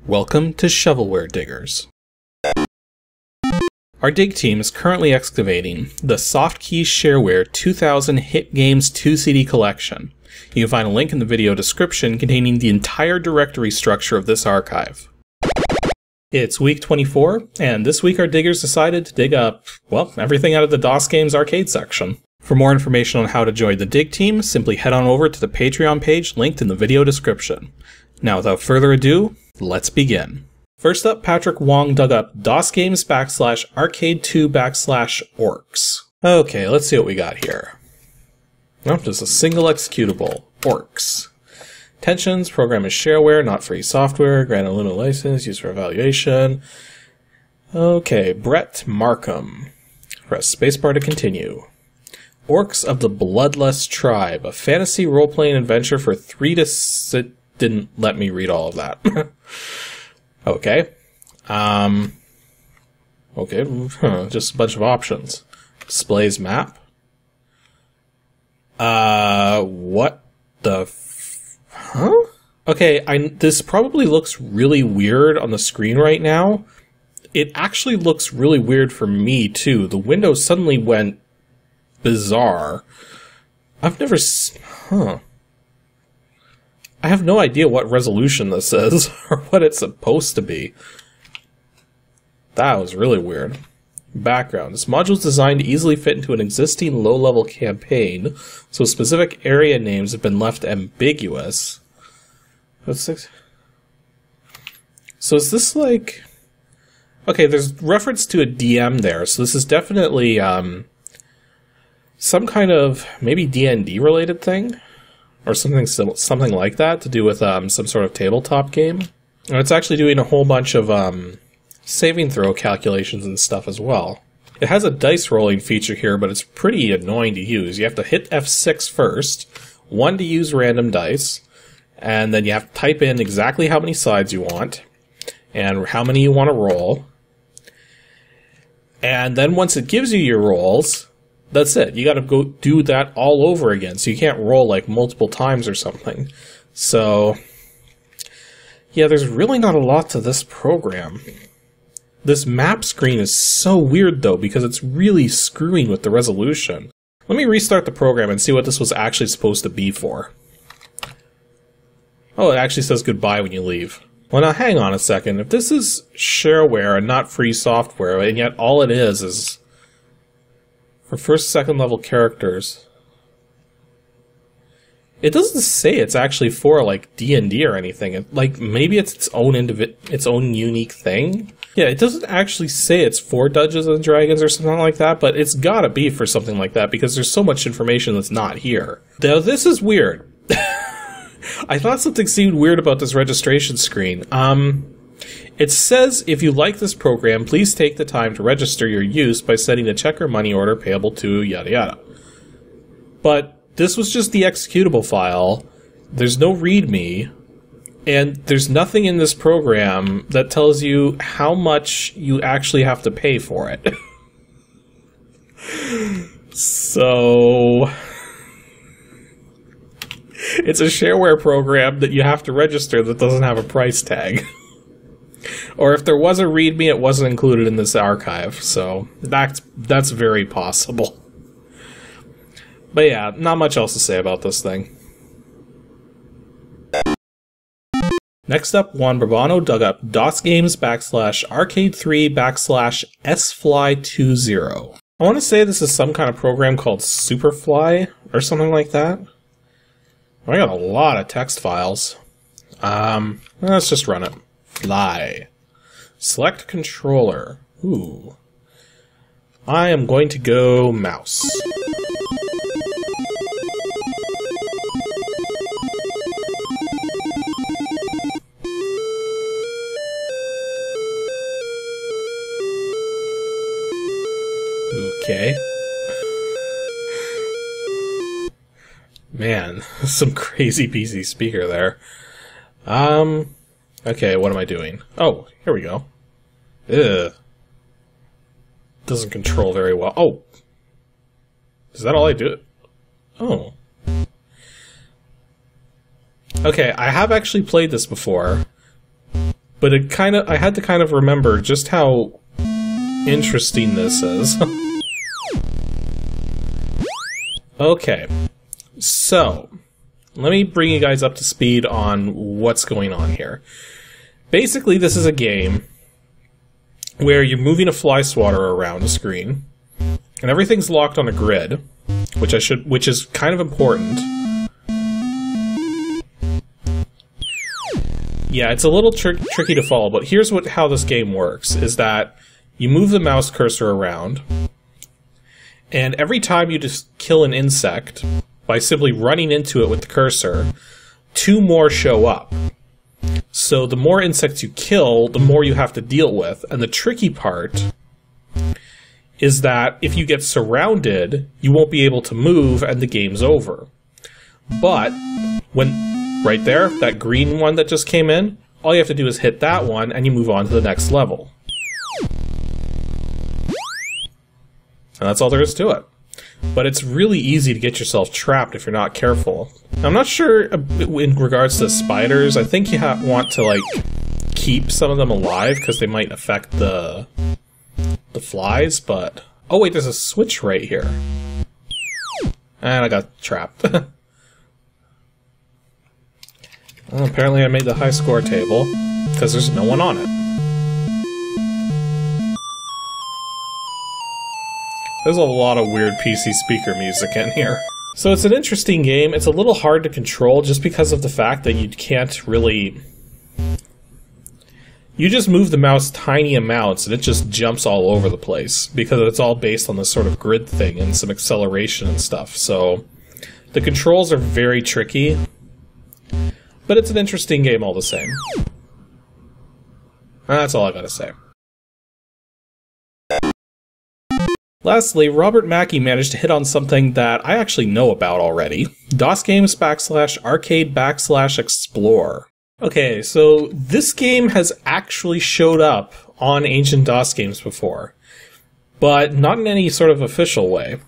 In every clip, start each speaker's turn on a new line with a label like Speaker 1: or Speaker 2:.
Speaker 1: Welcome to Shovelware Diggers. Our dig team is currently excavating the Softkey Shareware 2000 Hit Games 2 CD collection. You can find a link in the video description containing the entire directory structure of this archive. It's week 24, and this week our diggers decided to dig up, well, everything out of the DOSGAMES arcade section. For more information on how to join the dig team, simply head on over to the Patreon page linked in the video description. Now without further ado, let's begin. First up, Patrick Wong dug up DOSGAMES /arcade2/orcs. Okay, let's see what we got here. Nope, just a single executable, ORCS. Tensions, program is shareware, not free software, grant a limited license, used for evaluation. Okay, Brett Markham. Press spacebar to continue. Orcs of the Bloodless Tribe, a fantasy role-playing adventure for 3 to 6... Didn't let me read all of that. Okay. Okay, just a bunch of options. Displays map. What the huh? Okay, this probably looks really weird on the screen right now. It actually looks really weird for me, too. The window suddenly went bizarre. I've never... Huh. I have no idea what resolution this is, or what it's supposed to be. That was really weird. Background. This module is designed to easily fit into an existing low-level campaign, so specific area names have been left ambiguous. So is this like... Okay, there's reference to a DM there, so this is definitely some kind of maybe D&D related thing? Or something like that, to do with some sort of tabletop game. And it's actually doing a whole bunch of saving throw calculations and stuff as well. It has a dice rolling feature here, but it's pretty annoying to use. You have to hit F6 first, 1 to use random dice, and then you have to type in exactly how many sides you want, and how many you want to roll. And then once it gives you your rolls, that's it. You gotta go do that all over again, so you can't roll like multiple times or something. So, yeah, there's really not a lot to this program. This map screen is so weird though, because it's really screwing with the resolution. Let me restart the program and see what this was actually supposed to be for. Oh, it actually says goodbye when you leave. Well, now hang on a second. If this is shareware and not free software, and yet all it is for first, second level characters. It doesn't say it's actually for like D&D or anything. Like maybe it's its own unique thing. Yeah, it doesn't actually say it's for Dungeons and Dragons or something like that, but it's gotta be for something like that because there's so much information that's not here. Now this is weird. I thought something seemed weird about this registration screen. It says, if you like this program, please take the time to register your use by sending a check or money order payable to yada yada. But this was just the executable file. There's no README, and there's nothing in this program that tells you how much you actually have to pay for it. So... it's a shareware program that you have to register that doesn't have a price tag. Or if there was a README, it wasn't included in this archive, so that's very possible. But yeah, not much else to say about this thing. Next up, Juan Bourbano dug up DOSGAMES /arcade3/sfly20. I want to say this is some kind of program called Superfly, or something like that. I got a lot of text files. Let's just run it. Fly. Select controller. Ooh. I am going to go mouse. Okay. Man, some crazy PC speaker there. Okay, what am I doing? Oh, here we go. Ugh. Doesn't control very well. Oh! Is that all I do? Oh. Okay, I have actually played this before, But I had to kind of remember just how interesting this is. Okay, so let me bring you guys up to speed on what's going on here. Basically, this is a game where you're moving a fly swatter around a screen, and everything's locked on a grid, which is kind of important. Yeah, it's a little tricky to follow, but here's how this game works, is that you move the mouse cursor around, and every time you just kill an insect, by simply running into it with the cursor, 2 more show up. So the more insects you kill, the more you have to deal with, and the tricky part is that if you get surrounded, you won't be able to move and the game's over. But right there, that green one that just came in, all you have to do is hit that one and you move on to the next level. And that's all there is to it. But it's really easy to get yourself trapped if you're not careful. I'm not sure in regards to spiders, I think you want to like keep some of them alive because they might affect the flies, but... Oh wait, there's a switch right here. And I got trapped. Well, apparently I made the high score table, because there's no one on it. There's a lot of weird PC speaker music in here. So it's an interesting game. It's a little hard to control just because of the fact that you can't really... You just move the mouse tiny amounts and it just jumps all over the place, because it's all based on this sort of grid thing and some acceleration and stuff. So the controls are very tricky. But it's an interesting game all the same. And that's all I gotta say. Lastly, Robert Mackey managed to hit on something that I actually know about already. DOSGAMES /arcade /explore. Okay, so this game has actually showed up on Ancient DOS games before, but not in any sort of official way.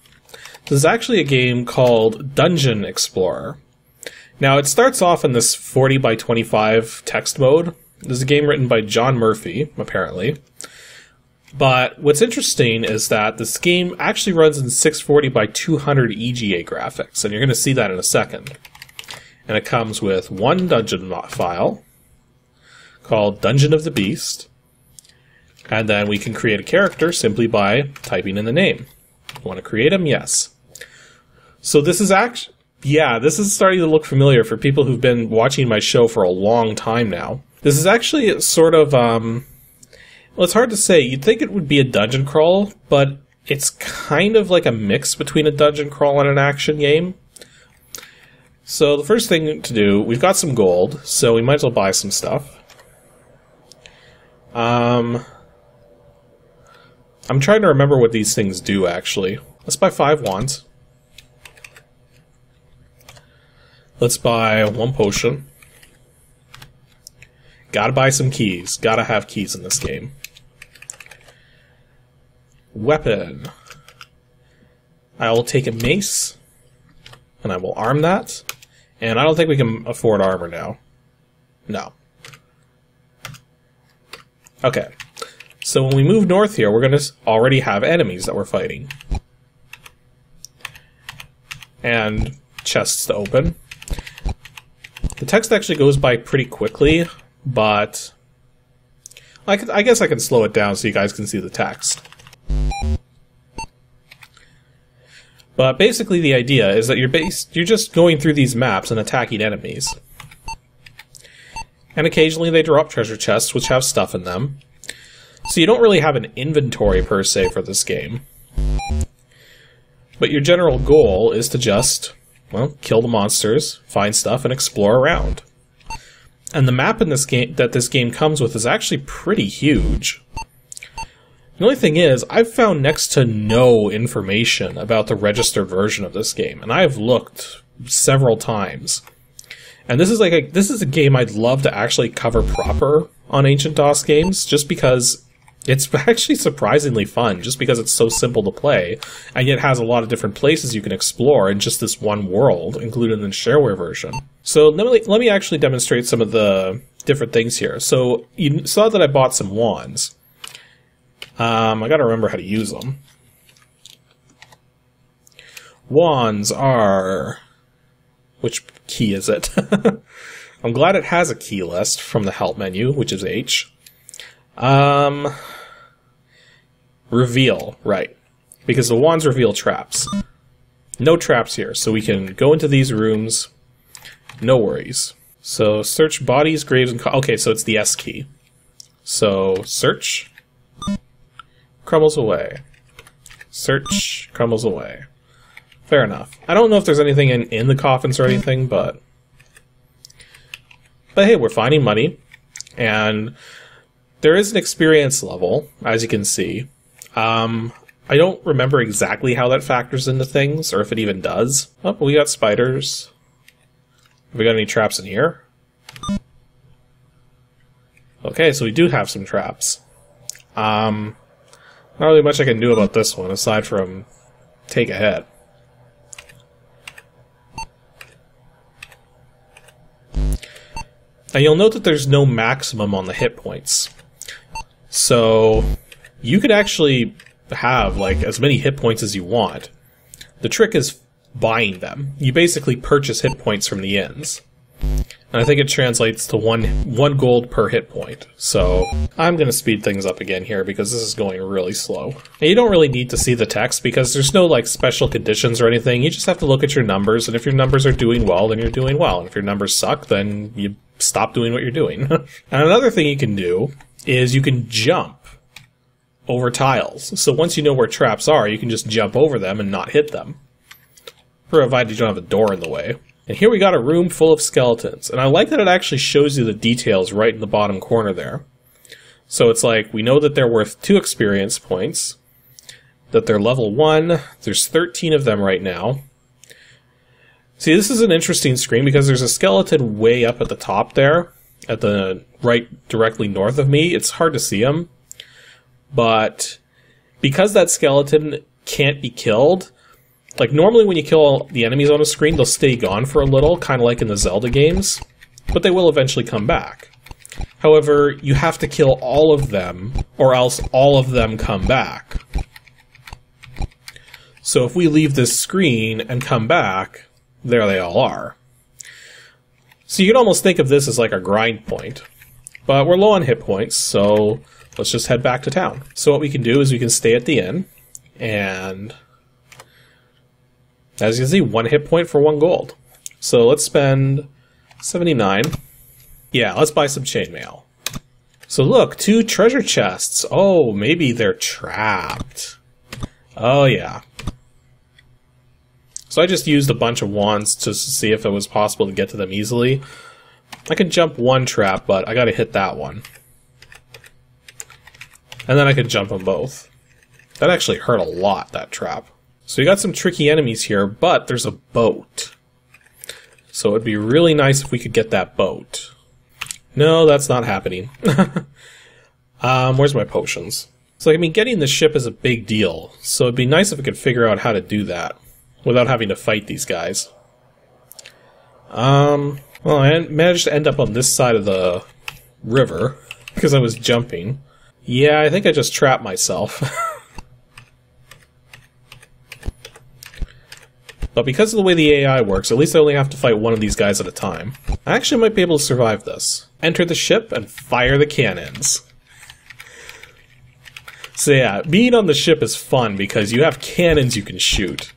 Speaker 1: This is actually a game called Dungeon Explorer. Now, it starts off in this 40 by 25 text mode. This is a game written by John Murphy, apparently. But what's interesting is that this game actually runs in 640 by 200 EGA graphics, and you're going to see that in a second. And it comes with one dungeon file called Dungeon of the Beast, and then we can create a character simply by typing in the name. Want to create him? Yes. So this is actually... Yeah, this is starting to look familiar for people who've been watching my show for a long time now. This is actually sort of, well, it's hard to say. You'd think it would be a dungeon crawl, but it's kind of like a mix between a dungeon crawl and an action game. So the first thing to do, we've got some gold, so we might as well buy some stuff. I'm trying to remember what these things do, actually. Let's buy 5 wands. Let's buy 1 potion. Gotta buy some keys. Gotta have keys in this game. Weapon. I will take a mace, and I will arm that. And I don't think we can afford armor now. No. Okay. So when we move north here, we're going to already have enemies that we're fighting. And chests to open. The text actually goes by pretty quickly, but I guess I can slow it down so you guys can see the text. But basically the idea is that you're just going through these maps and attacking enemies. And occasionally they drop treasure chests which have stuff in them. So you don't really have an inventory per se for this game. But your general goal is to just, well, kill the monsters, find stuff, and explore around. And the map in this game that this game comes with is actually pretty huge. The only thing is, I've found next to no information about the registered version of this game, and I've looked several times. And this is a game I'd love to actually cover proper on Ancient DOS games, just because it's actually surprisingly fun, just because it's so simple to play, and yet has a lot of different places you can explore in just this one world, included in the Shareware version. So let me actually demonstrate some of the different things here. So you saw that I bought some wands. I gotta remember how to use them. Wands are... Which key is it? I'm glad it has a key list from the help menu, which is H. Reveal, right. Because the wands reveal traps. No traps here, so we can go into these rooms. No worries. So search bodies, graves, and... Okay, so it's the S key. So search. Crumbles away. Search. Crumbles away. Fair enough. I don't know if there's anything in the coffins or anything, but hey, we're finding money. And there is an experience level, as you can see. I don't remember exactly how that factors into things, or if it even does. Oh, we got spiders. Have we got any traps in here? Okay, so we do have some traps. Not really much I can do about this one, aside from take a hit. Now you'll note that there's no maximum on the hit points. So you could actually have like as many hit points as you want. The trick is buying them. You basically purchase hit points from the inns. And I think it translates to one gold per hit point. So I'm going to speed things up again here because this is going really slow. And you don't really need to see the text because there's no like special conditions or anything. You just have to look at your numbers, and if your numbers are doing well, then you're doing well. And if your numbers suck, then you stop doing what you're doing. And another thing you can do is you can jump over tiles. So once you know where traps are, you can just jump over them and not hit them. Provided you don't have a door in the way. And here we got a room full of skeletons. And I like that it actually shows you the details right in the bottom corner there. So it's like, we know that they're worth 2 experience points, that they're level 1, there's 13 of them right now. See, this is an interesting screen because there's a skeleton way up at the top there, at the right directly north of me. It's hard to see him. But because that skeleton can't be killed, like normally when you kill the enemies on a screen, they'll stay gone for a little, kind of like in the Zelda games, but they will eventually come back. However, you have to kill all of them, or else all of them come back. So if we leave this screen and come back, there they all are. So you can almost think of this as like a grind point. But we're low on hit points, so let's just head back to town. So what we can do is we can stay at the inn, and as you can see, 1 hit point for 1 gold. So let's spend 79. Yeah, let's buy some chainmail. So look, 2 treasure chests. Oh, maybe they're trapped. Oh yeah. So I just used a bunch of wands just to see if it was possible to get to them easily. I can jump 1 trap, but I gotta hit that one. And then I could jump them both. That actually hurt a lot, that trap. So we got some tricky enemies here, but there's a boat. So it'd be really nice if we could get that boat. No, that's not happening. Where's my potions? So, I mean, getting the ship is a big deal. So it'd be nice if we could figure out how to do that without having to fight these guys. Well, I managed to end up on this side of the river because I was jumping. Yeah, I think I just trapped myself. But because of the way the AI works, at least I only have to fight one of these guys at a time. I actually might be able to survive this. Enter the ship and fire the cannons. So yeah, being on the ship is fun because you have cannons you can shoot.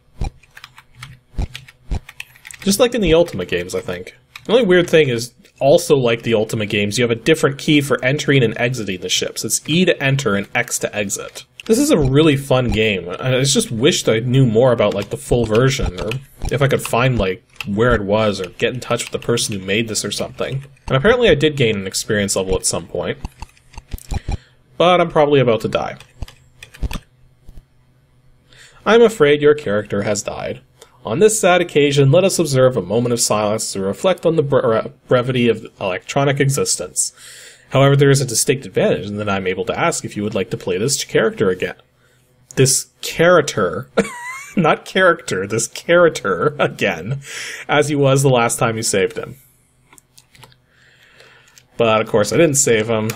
Speaker 1: Just like in the Ultima games, I think. The only weird thing is, also like the Ultima games, you have a different key for entering and exiting the ships. It's E to enter and X to exit. This is a really fun game. I just wished I knew more about like the full version, or if I could find like where it was, or get in touch with the person who made this or something. And apparently I did gain an experience level at some point. But I'm probably about to die. I'm afraid your character has died. On this sad occasion, let us observe a moment of silence to reflect on the brevity of electronic existence. However, there is a distinct advantage in that I'm able to ask if you would like to play this character again. This character, not character, this character again, as he was the last time you saved him. But of course I didn't save them.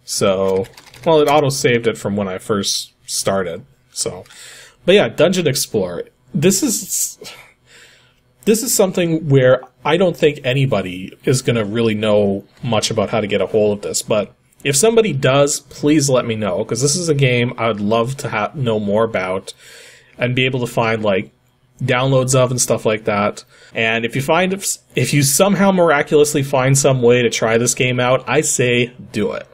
Speaker 1: So, well, it auto-saved it from when I first started. So, but yeah, Dungeon Explorer. This is something where I don't think anybody is going to really know much about how to get a hold of this. But if somebody does, please let me know, because this is a game I would love to know more about and be able to find like downloads of and stuff like that. And if you somehow miraculously find some way to try this game out, I say do it.